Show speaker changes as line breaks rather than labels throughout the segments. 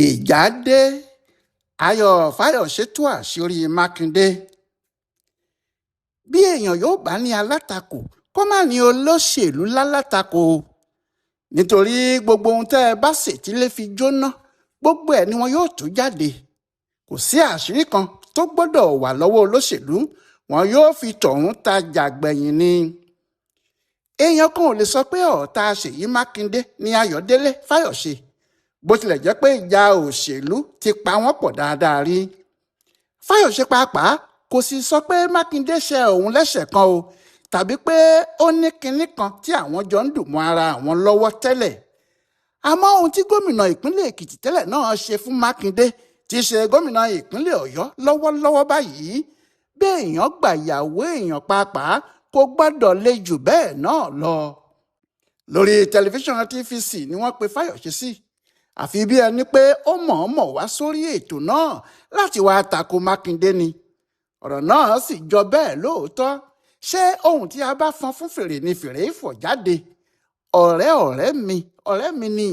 ìjà dé. Ayọ̀ Fayoṣe tú àṣírí Mákindé. Bí èèyàn yóò bá ní alátakò kó má ní olóṣèlú lálátakò, nítorí gbogbo ohun tẹ́ ẹ bá ṣètílé fi jóná gbogbo ẹ̀ ni wọn yóò tú jáde. Kò sí àṣírí kan tó gbọ́dọ̀ wà lọ́wọ́ olóṣèlú, wọn yóò fi tọ̀hún tajà gbẹ̀yìn ni. Èèyàn kan ò lè sọ pé ọ̀tá Ṣèyí Mákindé ní Ayọ̀délé Fayoṣe, bó tilẹ̀ jẹ́ pé ìjà òṣèlú ti pa wọ́n pọ̀ dáadáa rí. Fayoṣe pàápàá kò sì sọ pé Mákindé ṣe òun lẹ́ṣẹ̀ kan o, tàbí pé ó ní kinní kan tí àwọn jọ ń dùn mọ́ ara àwọn lọ́wọ́ tẹ́lẹ̀. Àmọ́ ohun tí gómìnà ìpínlẹ̀ Èkìtì tẹ́lẹ̀ náà ṣe fún Mákindé, tí í ṣe gómìnà ìpínlẹ̀ Ọ̀yọ́ lọ́wọ́lọ́wọ́ báyìí, bí èèyàn gbà ìyàwó èèyàn pàápàá kò gbọ́dọ̀ le jù bẹ́ẹ̀ náà lọ. Lórí tẹlifíṣàn TVC ni wọ́n pe Fayoṣe sí, àfi bí ẹni pé ó mọ̀ọ́mọ̀ wá sórí ètò náà láti wá tako Mákindé ni. Ọ̀rọ̀ náà sì jọ bẹ́ẹ̀ lóòótọ́. Ṣé ohun tí a bá fọn fún fèrè ni fèrè fọ̀ jáde? Ọ̀rẹ́ mi ni,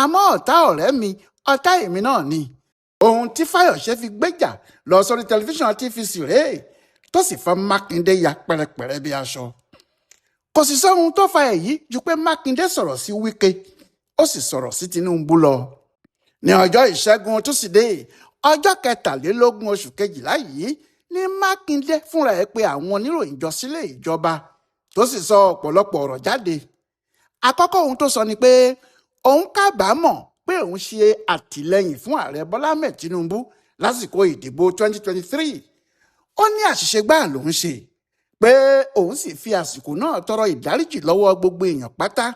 àmọ́ ọ̀tá ọ̀rẹ́ mi, ọ̀tá èmi náà ni. Ohun tí Fayoṣe fi gbéjà lọ sórí tẹlifíṣàn TVC rèé, tó sì fa Mákindé ya pẹ̀rẹ̀pẹ̀rẹ̀ bí aṣọ. Kò sì sóhun tó fa èyí ju pé Mákindé sọ̀rọ̀ sí Wíke, ó sì sọ̀rọ̀ sí Tinubu lọ. Ní ọjọ́ ìṣẹ́gun túsídéè, ọjọ́ 23 oṣù kejìlá yìí, ní Mákindé fúnra ẹ̀ pé àwọn oníròyìn jọ sílé ìjọba, tó sì sọ ọ̀pọ̀lọpọ̀ ọ̀rọ̀ jáde. Àkọ́kọ́ ohun tó sọ ni pé òun kábàámọ̀ pé òun ṣe àtìlẹ́yìn fún ààrẹ Bọ́lá Ahmed Tinubu lásìkò ìdìbò 2023. Ó ní àṣìṣe gbáà lòun ṣe, pé òun sì fi àsìkò náà tọrọ ìdáríjì lọ́wọ́ gbogbo èèyàn pátá.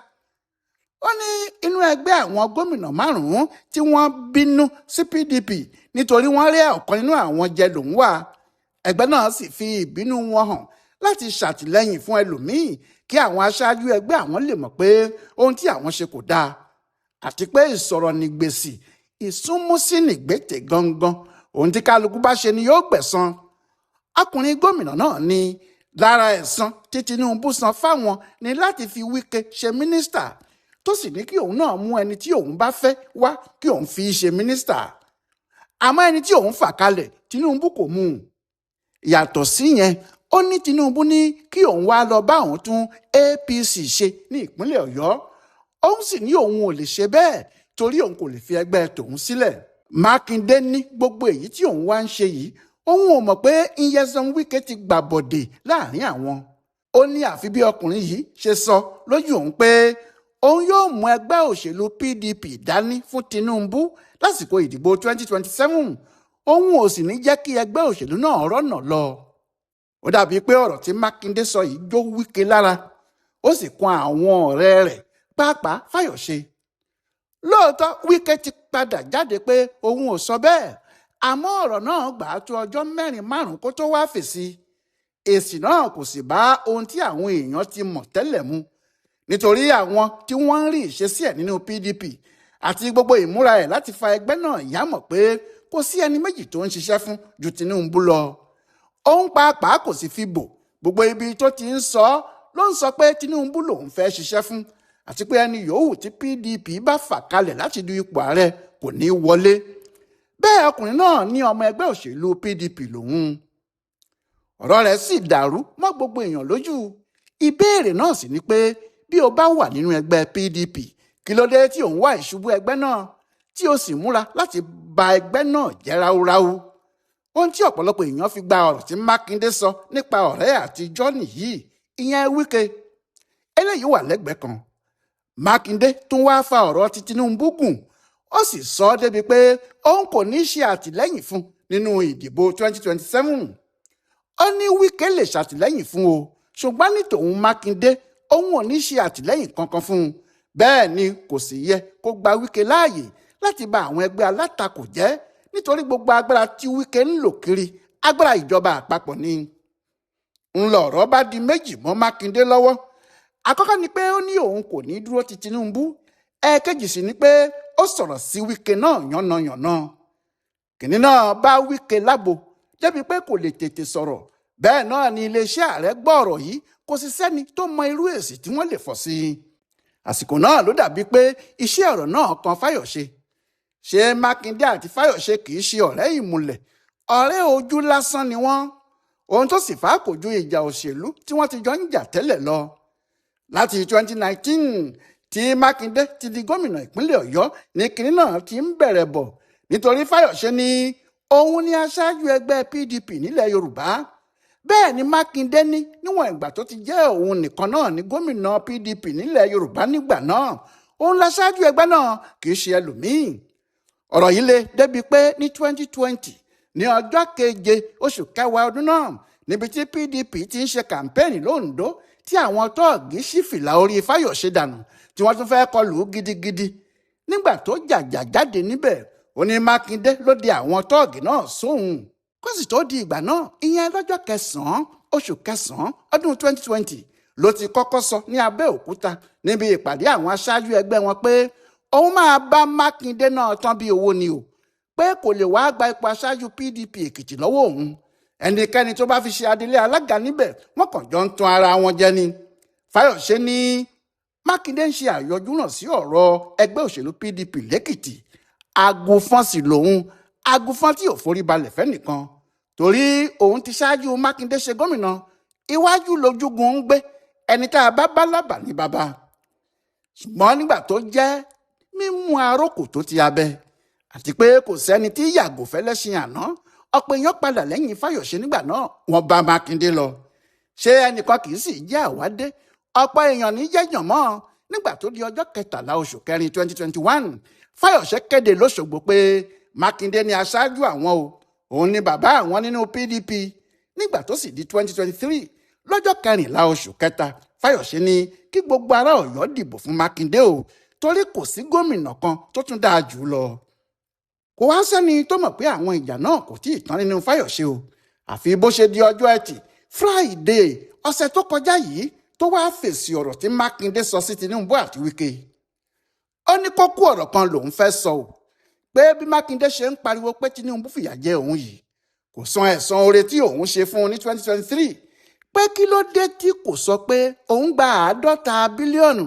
Ó ní inú ẹgbẹ́ àwọn gómìnà 5 tí wọ́n bínú sí PDP nítorí wọ́n rí ọ̀kan nínú àwọn jẹ lòun wà. Ẹgbẹ́ náà sì fi ìbínú wọn hàn láti ṣàtìlẹ́yìn fún ẹlòmíì kí àwọn aṣáájú ẹgbẹ́ àwọn lè mọ̀ pé ohun tí àwọn ṣe kò dáa, àti pé ìsọ̀rọ̀ nígbèsì, ìsúnmúsí nìgbètè gangan, ohun tí kálukú bá ṣe ni yóò gbẹ̀san. Ọkùnrin gómìnà náà ní lára ẹ̀san tí Tinubu san fáwọn ni láti fi Wíke ṣe mínísítà, tó sì ní kí òun náà mú ẹni tí òun bá fẹ́ wá kí òun fi ṣe mínísítà. Àmọ́ ẹni tí òun fà kalẹ̀ Tinubu kò mú un. Yàtọ̀ síyẹn, ó ní Tinubu ní kí òun wá lọ bá òun tún APC ṣe ní ìpínlẹ̀ Ọ̀yọ́. Òun sì ní òun ò lè ṣe bẹ́ẹ̀ torí òun kò lè fi ẹgbẹ́ tòun sílẹ̀. Mákindé ní gbogbo èyí tí òun wá ń ṣe yìí, òun ò mọ̀ pé Nyesom Wíke ti gbàbọ̀dè láàrin àwọn. Ó ní àfi bí ọkùnrin yìí ṣe sọ lójú òun pé òun yóò mú ẹgbẹ́ òṣèlú PDP dání fún Tinubu lásìkò ìdìbò 2027. Òun ò sì ní jẹ́ kí ẹgbẹ́ òṣèlú náà rọ́nà lọ. Ó dàbí pé ọ̀rọ̀ tí Mákindé sọ yìí jó Wíke lára, ó sì kan àwọn ọ̀rẹ́ rẹ̀ pàápàá Fayoṣe. Lóòótọ́ Wíke ti padà jáde pé òun ò sọ bẹ́ẹ̀, àmọ́ ọ̀rọ̀ náà gbà á tó ọjọ́ 4-5 kó tó wá fèsì. Èsì náà kò sì bá ohun tí àwọn èèyàn ti mọ̀ tẹ́lẹ̀ mu, nítorí àwọn tí wọ́n ń rí ìṣesí ẹ̀ nínú PDP àti gbogbo ìmúra ẹ̀ láti fa ẹgbẹ́ náà yá mọ̀ pé kò sí ẹni méjì tó ń ṣiṣẹ́ fún ju Tinubu lọ. Òun pàápàá kò sì fi bò, gbogbo ibi tó ti ń sọ ló ń sọ pé Tinubu lòun fẹ́ ṣiṣẹ́ fún, àti pé ẹni yòówù tí PDP bá fà kalẹ̀ láti du ipò ààrẹ kò ní wọlé. Bẹ́ẹ̀ ọkùnrin náà ní ọmọ ẹgbẹ́ òṣèlú PDP lòun. Ọ̀rọ̀ rẹ̀ sì dàrú mọ́ gbogbo èèyàn lójú. Ìbéèrè náà sì ni pé bí o bá wà nínú ẹgbẹ́ PDP, kí ló dé tí òun wá ìṣubú ẹgbẹ́ náà, tí o sì múra láti ba ẹgbẹ́ náà jẹ́ ráúráú? Ohun tí ọ̀pọ̀lọpọ̀ èèyàn fi gba ọ̀rọ̀ tí Mákindé sọ nípa ọ̀rẹ́ àtijọ́ nìyí, ìyẹn Wíke. Eléyìí wà lẹ́gbẹ̀ẹ́ kan. Mákindé tún wá fa ọ̀rọ̀ ti Tinubu gùn, ó sì sọ ọ́ débi pé òun kò ní ṣe àtìlẹ́yìn fún nínú ìdìbò 2027. Ó ní Wíke lè ṣàtìlẹ́yìn fún o, ṣùgbọ́n ní tòun Mákindé òun ò ní ṣe àtìlẹ́yìn kankan fún un. Bẹ́ẹ̀ ni kò sì yẹ kó gba Wíke láàyè láti ba àwọn ẹgbẹ́ alátakò jẹ́, nítorí gbogbo agbára tí Wíke ń lò kiri agbára ìjọba àpapọ̀ ni. Ńlọrọ̀ bá di méjì mọ́ Mákindé lọ́wọ́. Àkọ́kọ́ ni pé ó ní òun kò ní dúró ti Tinubu. Ẹ̀ẹ̀kejì sì ni pé ó sọ̀rọ̀ sí Wíke náà yánnayànna. Kìnní náà bá Wíke lábo débi pé kò lè tètè sọ̀rọ̀. Bẹ́ẹ̀ náà ni iléeṣẹ́ ààrẹ gbọ́ ọ̀rọ̀ yìí, kò sì sẹ́ni tó mọ irú èsì tí wọ́n lè fọ̀ sí i. Àsìkò náà ló dàbí pé iṣẹ́ ọ̀rọ̀ náà kan Fayoṣe. ṣé Mákindé àti Fayoṣe kì í ṣe ọ̀rẹ́ ìmùlẹ̀, ọ̀rẹ́ ojú lásán ni wọ́n. Ohun tó sì fà á kò ju ìjà òṣèlú tí wọ́n ti jọ ń jà tẹ́lẹ̀ lọ. Láti 2019 tí Mákindé ti di gómìnà ìpínlẹ̀ Ọ̀yọ́ ní kinní náà ti ń bẹ̀rẹ̀ bọ̀, nítorí Fayoṣe ní òun ni aṣáájú ẹgbẹ́ PDP nílẹ̀ Yorùbá. Bẹ́ẹ̀ ni Mákindé ní níwọ̀n ìgbà tó ti jẹ́ òun nìkan náà ní gómìnà PDP nílẹ̀ Yorùbá nígbà náà, òun láṣáájú ẹgbẹ́ náà kì í ṣe ẹlòmíì. Ọ̀rọ̀ yìí le débi pé ní 2020 ní ọjọ́ keje oṣù kẹwàá ọdún náà, níbi tí PDP ti ń ṣe kàmpẹ́ẹ̀nì l'Oǹdó, tí àwọn tóògì ṣí fìlà orí Fayoṣe dànù tí wọ́n tún fẹ́ kọlù ú gidigidi. Nígbà tó jàjà jáde níbẹ̀, ó ní Mákindé ló di àwọn tóògì náà sóhun. Kó sì tó di ìgbà náà, ìyẹn lọ́jọ́ kẹsàn-án oṣù kẹsàn-án ọdún 2020 ló ti kọ́kọ́ sọ ní Abẹ́òkúta níbi ìpàdé àwọn aṣáájú ẹgbẹ́ wọn pé òun máa bá Mákindé náà tán bí owó ni o, pé kò lè wá gba ipò aṣáájú PDP Èkìtì lọ́wọ́ òun. Ẹnikẹ́ni tó bá fi ṣe adelé alága níbẹ̀, wọ́n kàn jọ ń tan ara wọn jẹ ni. Fayoṣe ní Mákindé ń ṣe àyọjúràn sí ọ̀rọ̀ ẹgbẹ́ òṣèlú PDP lẹ́kìtì. Agùnfọ́n sì lòun, agùnfọ́n tí ò forí balẹ̀ fẹ́nìkan. Torí òun ti ṣáájú Mákindé ṣe gómìnà, iwájú lójúgun ń gbé, ẹni tá a bá bá lábà ní bàbá. Ṣùgbọ́n nígbà tó jẹ́ mímú arókò tó ti abẹ, àti pé kò sẹ́ni tí yàgò fẹ́lẹ́ṣin àná, ọ̀pọ̀ èèyàn padà lẹ́yìn Fayoṣe nígbà náà, wọ́n bá Mákindé lọ. Ṣé ẹnìkan kì í sì jẹ́ àwádé? Ọ̀pọ̀ èèyàn ní jẹ́yàn mọ́. Nígbà tó di ọjọ́ 13 oṣù kẹrin 2021, Fayoṣe kéde l'Óṣogbo pé Mákindé ni aṣáájú àwọn o, òun ni bàbá àwọn nínú PDP. Nígbà tó sì di 2023 lọ́jọ́ 14 oṣù kẹta, Fayoṣe ní kí gbogbo ará Ọ̀yọ́ dìbò fún Mákindé o, torí kò sí gómìnà kan tó tún dáa jù lọ. Kò wá sẹ́ni tó mọ̀ pé àwọn ìjà náà kò tí ì tán nínú Fayoṣe o, àfi bó ṣe di ọjọ́ Ẹtì Friday ọ̀sẹ̀ tó kọjá yìí tó wá fèsì ọ̀rọ̀ tí Mákindé sọ sí Tinubu àti Wíke. Ó ní kókó ọ̀rọ̀ kan lòun fẹ́ sọ o, pé bí Mákindé ṣe ń pariwo pé Tinubu fìyà jẹ òun yìí, kò san ẹ̀san oore tí òun ṣe fún un ní 2023, pé kí ló dé tí kò sọ pé òun gba 50 bílíọ̀nù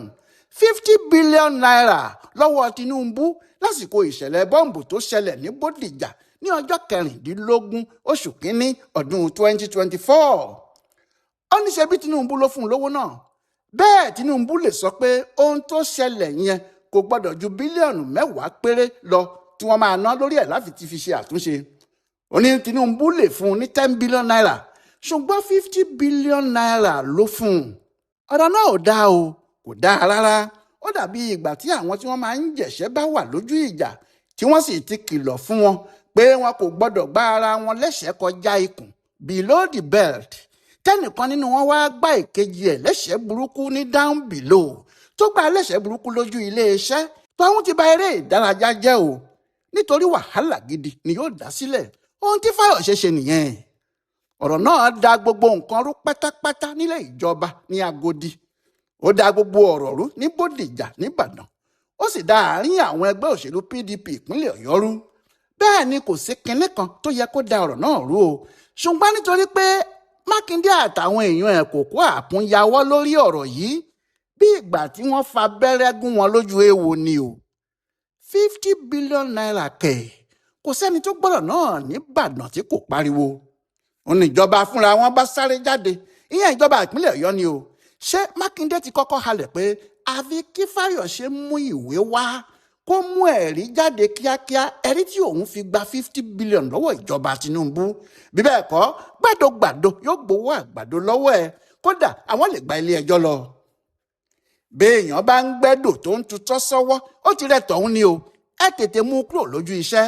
50 billion naira lọ́wọ́ Tinubu lásìkò ìṣẹ̀lẹ̀ bọ́ǹbù tó ṣẹlẹ̀ ní Bódìjà ní ọjọ́ 16 oṣù kínní ọdún 2024. Ó ní ṣe bí Tinubu ló fún un lówó náà. Bẹ́ẹ̀ Tinubu lè sọ pé ohun tó ṣẹlẹ̀ yẹn kò gbọ́dọ̀ ju bílíọ̀nù 10 péré lọ tí wọ́n máa ná lórí ẹ̀ láti ti fi ṣe àtúnṣe. Ó ní Tinubu lè fún un ní 10 billion naira, ṣùgbọ́n 50 billion naira ló fún un. Ọ̀rọ̀ náà ò dáa o, kò dáa rárá. Ó dàbí ìgbà tí àwọn tí wọ́n máa ń jẹ̀ṣẹ́ bá wà lójú ìjà, tí wọ́n sì ti kìlọ̀ fún wọn pé wọn kò gbọ́dọ̀ gbá ara wọn lẹ́sẹ̀ kọjá ikùn, below the belt. Tẹ́nìkan nínú wọn wá gbá ìkejì ẹ̀ lẹ́sẹ̀ burúkú ní down below, tó gba lẹ́sẹ̀ burúkú lójú iléeṣẹ́, tóun ti bà eré ìdárayá jẹ́ o, nítorí wàhálà gidi ni yóò dá sílẹ̀. Ohun tí Fayoṣe ṣe nìyẹn. Ọ̀rọ̀ náà da gbogbo nǹkan rú pátápátá nílé ìjọba ní Agodi. Ó da gbogbo ọ̀rọ̀ rú ní Bódìjà níbàdàn. Ó sì da àárín àwọn ẹgbẹ́ òṣèlú PDP ìpínlẹ̀ Ọ̀yọ́ rú. Bẹ́ẹ̀ ni kò sí kinní kan tó yẹ kó da ọ̀rọ̀ náà rú o. Ṣùgbọ́n nítorí pé Mákindé àtàwọn èèyàn ẹ̀ kò kó àkúnyawọ́ lórí ọ̀rọ̀ yìí, bí ìgbà tí wọ́n fa abẹ́rẹ́ gún wọn lójú èèwọ̀ ni o. 50 billion naira kẹ̀, kò sẹ́ni tó gbọ́dọ̀ náà níbàdàn tí kò pariwo. Òun ìjọba fúnra wọn bá sáré jáde, ìyẹn ìjọba ìpínlẹ̀ Ọ̀yọ́ ni o. Ṣé Mákindé ti kọ́kọ́ halẹ̀ pé àfi kí Fayoṣe mú ìwé wá, kó mú ẹ̀rí jáde kíákíá, ẹ̀rí tí òun fi gba 50 billion lọ́wọ́ ìjọba Tinubu. Bí bẹ́ẹ̀ kọ́, gbàdógbàdó yóò gbowó àgbàdo lọ́wọ́ ẹ̀, kódà àwọn lè gba ilé ẹjọ́ lọ. Béèyàn bá ń gbẹ́dò tó ń tutọ́ sọ́wọ́, ó ti rẹ̀ tọ̀hún ni o, ẹ tètè mú kúrò lójú iṣẹ́.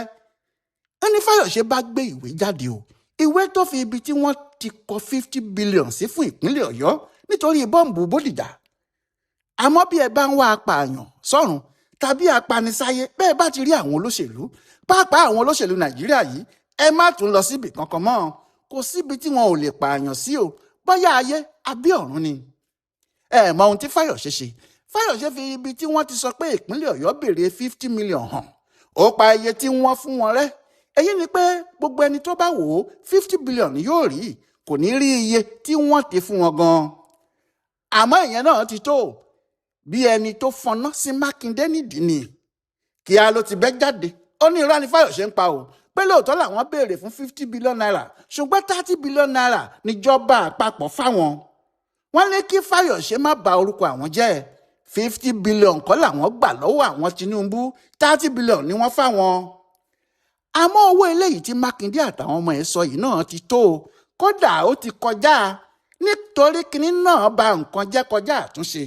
Ẹni Fayoṣe bá gbé ìwé jáde o, ìwé tó fi ibi tí wọ́n ti kọ 50 billion sí fún ìpínlẹ̀ Ọ̀yọ́ nítorí bọ́ǹbù Bódìjà. Àmọ́ bí ẹ bá ń wá apààyàn sọ́run tàbí apanisáyé, bẹ́ẹ̀ bá ti rí àwọn olóṣèlú, pàápàá àwọn olóṣèlú Nàìjíríà yìí, ẹ má tún lọ síbì kankan mọ́. Kò síbi tí wọn ò lè pààyàn sí o, bóyá ayé àbí ọ̀run ni. Ẹ mọ ohun tí Fayoṣe ṣe. Fayoṣe fi ibi tí wọ́n ti sọ pé ìpínlẹ̀ Ọ̀yọ́ béèrè 50 million hàn. Ó pa iye tí wọ́n fún wọn rẹ́. Èyí ni pé gbogbo ẹni tó bá wò ó 50 billion yóò rí, kò ní rí iye tí wọ́n ti fún wọn gan. Àmọ́ ìyẹn náà ti tó. Bí ẹni tó fọná sí Mákindé nídìí ni. Kíá ló ti bẹ́ jáde, ó ní irọ́ ni Fayoṣe ń pa o pé lóòótọ́ làwọn béèrè fún 50 billion naira ṣùgbọ́n 30 billion naira níjọba àpapọ̀ fáwọn. wọ́n ní kí Fayoṣe má ba orúkọ àwọn jẹ́ 50 billion kọ́ làwọn gbà lọ́wọ́ àwọn Tinubu 30 billion ni wọ́n fáwọn. àmọ́ owó eléyìí tí Mákindé àtàwọn ọmọ ẹ̀ sọ yìí náà ti tó kódà ó ti kọjá nítorí kinní náà ba nǹkan jẹ́ kọjá àtúnṣe.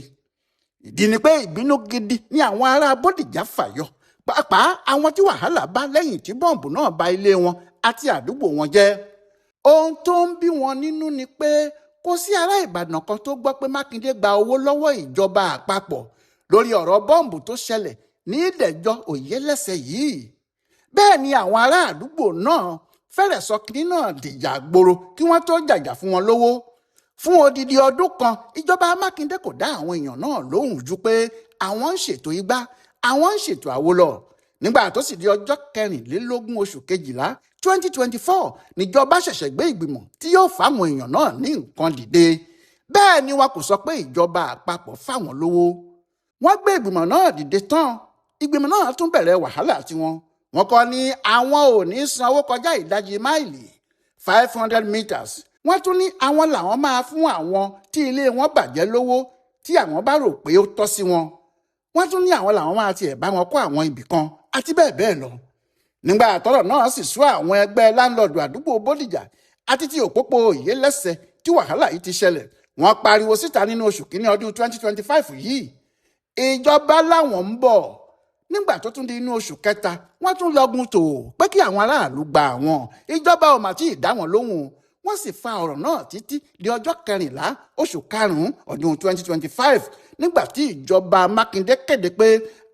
ìdí ni pé ìbínú gidi ni àwọn ará Bódìjà fàyọ pàápàá àwọn tí wàhálà bá lẹ́yìn tí bọ́ǹbù náà ba ilé wọn àti àdúgbò wọn jẹ́. ohun tó ń bí wọn nínú ni pé kò sí ará Ìbàdàn kan tó gbọ́ pé Mákindé gba owó lọ́wọ́ ìjọba àpapọ̀ lórí ọ̀rọ̀ bọ́ǹbù tó ṣẹlẹ̀ ní Ìdẹ̀jọ Òyelẹ́sẹ̀ yìí. bẹ́ẹ̀ ni àwọn ará àdúgbò náà fẹ́rẹ̀ sọ kinní náà dìjà gboro kí wọ́n tó jàjà fún wọn lówó. fún odidi ọdún kan ìjọba Mákindé kò dá àwọn èèyàn náà lóhùn ju pé àwọn ń ṣètò igbá àwọn ń ṣètò àwo lọ. nígbà tó sì di ọjọ́ 24 oṣù kejìlá 2024 níjọba ṣẹ̀ṣẹ̀ gbé ìgbìmọ̀ tí yóò fáwọn èèyàn náà ní nǹkan dìde. bẹ́ẹ̀ ni wọn kò sọ pé ìjọba àpapọ̀ fáwọn lówó. wọ́n gbé ìgbìmọ̀ náà dìde tán ìgbìmọ̀ náà tún bẹ̀rẹ̀ wàhálà tiwọn. wọ́n kọ́ ní àwọn ò ní sanwó kọjá ìdajì máìlì 500 meters. wọ́n tún ní àwọn làwọn máa fún àwọn tí ilé wọn bàjẹ́ lówó tí àwọn bá rò pé ó tọ́ sí wọn. wọ́n tún ní àwọn làwọn máa tiẹ̀ bá wọn kọ́ àwọn ibì kan àti bẹ́ẹ̀ bẹ́ẹ̀ lọ. nígbà tọ́rọ̀ náà sì sú àwọn ẹgbẹ́ láńlọ́ọ̀dù àdúgbò Bódìjà àti ti òpópó Ìyélẹ́sẹ̀ tí wàhálà yìí ti ṣẹlẹ̀ wọ́n pariwo síta nínú oṣù kínní ọdún 2025 yìí. ìjọba láwọn ń bọ̀. nígbà tó tún di inú oṣù kẹta wọ́n tún lọ́gun tò pé kí àwọn aráàlú gba àwọn. ìjọba ò mà tí ì dá wọn lóhùn. wọ́n sì fa ọ̀rọ̀ náà títí di ọjọ́ 14 oṣù karùn-ún ọdún 2025 nígbà tí ìjọba Mákindé kéde pé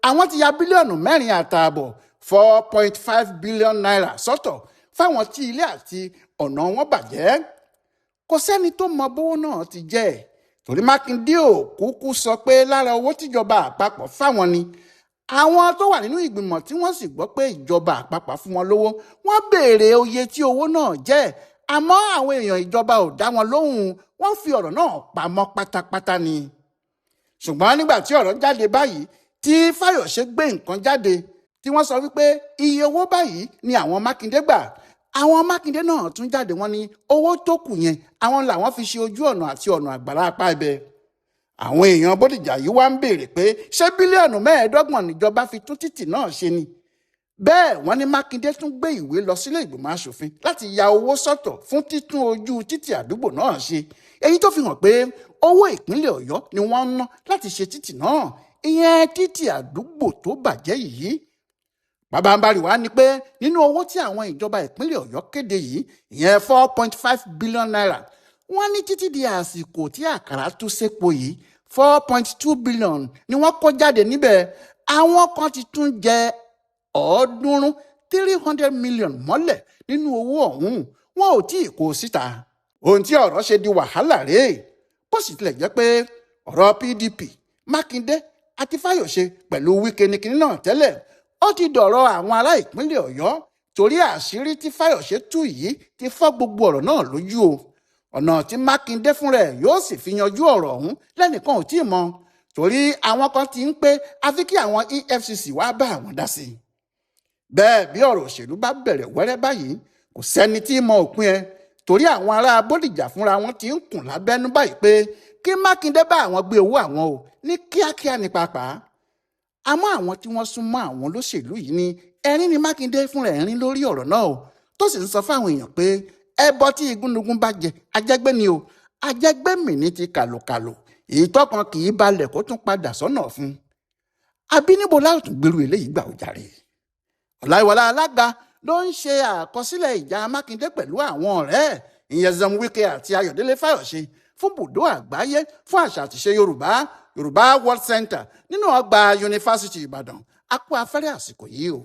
àwọn ti ya bílíọ̀nù 4.5 4.5 billion naira sọ́tọ̀ fáwọn tí ilé àti ọ̀nà wọn bàjẹ́. kò sẹ́ni tó mọ bówó náà ti jẹ́ torí Mákindé ò kúkú sọ pé lára owó tíjọba àpapọ̀ fáwọn ni. àwọn tó wà nínú ìgbìmọ̀ tí wọ́n sì gbọ́ pé ìjọba àpapọ̀ fún wọn lówó wọ́n béèrè oye tí owó náà jẹ́ àmọ́ àwọn èèyàn ìjọba ò dá wọn lóhùn wọ́n fi ọ̀rọ̀ náà pamọ́ pátápátá ni. ṣùgbọ́n nígbà tí ọ̀rọ̀ jáde báyìí tí Fayoṣe gbé nǹkan jáde tí wọ́n sọ wípé iye owó báyìí ni àwọn Mákindé gbà àwọn Mákindé náà tún jáde wọ́n ní owó tó kù yẹn àwọn làwọn fi ṣe ojú ọ̀nà àti ọ̀nà àgbàrá apá ibẹ̀. àwọn èèyàn Bódìjà yìí wá ń béèrè pé ṣé bílíọ̀nù 25 níjọba fi tún títì náà ṣe ni. bẹ́ẹ̀ wọ́n ní Mákindé tún gbé ìwé lọ sílé ìgbìmọ̀ asòfin láti ya owó sọ́tọ̀ fún títún ojú títì àdúgbò náà ṣe èyí tó fi hàn pé owó ìpínlẹ̀ Ọ̀yọ́ ni wọ́n ń ná láti ṣe títì náà ìyẹn títì àdúgbò tó bàjẹ́ yìí. bàbáǹbarì wá ní pé nínú owó tí àwọn ìjọba ìpínlẹ̀ Ọ̀yọ́ kéde yìí ìyẹn 4.5 billion naira wọ́n ní títí di àsìkò tí àkàrà tú sépo yìí 4.2 billion ni wọ́n kó jáde níbẹ̀. àwọn kan ti tún jẹ 300 million mọ́lẹ̀ nínú owó ọ̀hún wọn ò tí ì kó síta. ohun tí ọ̀rọ̀ ṣe di wàhálà rèé bó sì tilẹ̀ jẹ́ pé ọ̀rọ̀ PDP Mákindé àti Fayoṣe pẹ̀lú Wíke ní kinní náà tẹ́lẹ̀ ó ti dọ̀rọ̀ àwọn ará ìpínlẹ̀ Ọ̀yọ́ torí àṣírí tí Fayoṣe tú yìí ti fọ́ gbogbo ọ̀rọ̀ náà lójú o. ọ̀nà tí Mákindé fún rẹ̀ yóò sì fi yanjú ọ̀rọ̀ ọ̀hún lẹ́nìkan ò tí ì mọ̀ torí àwọn kan ti ń pé àfi kí àwọn EFCC wá bá àwọn dá sí i. bẹ́ẹ̀ bí ọ̀rọ̀ òṣèlú bá bẹ̀rẹ̀ wẹ́rẹ́ báyìí kò sẹ́ni tí mọ òpin ẹ̀ torí àwọn ará Bódìjà fúnra wọn ti ń kùn lábẹ́nú báyìí pé kí Mákindé bá àwọn gbé owó àwọn o ní kíákíá ní pàápàá. àmọ́ àwọn tí wọ́n sún mọ́ àwọn olóṣèlú yìí ní ẹ̀rín ni Mákindé fúnra ẹ̀rín lórí ọ̀rọ̀ náà o tó sì ń sọ fáwọn èèyàn pé ẹbọ tí igúnnugún bá jẹ ajẹgbẹ́ ni o ajẹgbẹ́ mi ní ti kàlòkàlò èyí tọkàn kì í balẹ̀ kó tún padà sọ́nà fún. àbí níbo láwùjọ gbèrú eléyìí gbà ó jàre. Ọláìwọlá Alága ló ń ṣe àkọsílẹ̀ ìjà Mákindé pẹ̀lú àwọn ọ̀rẹ́ ìyẹn Wíke àti Ayọ̀délé Fáyọ̀ṣe fún bùdó àgbáyé fún àṣà àtìṣe Yorùbá World Center nínú ọgbà Yunifásitì Ìbàdàn a kú afẹ́rẹ́ àsìkò yìí o.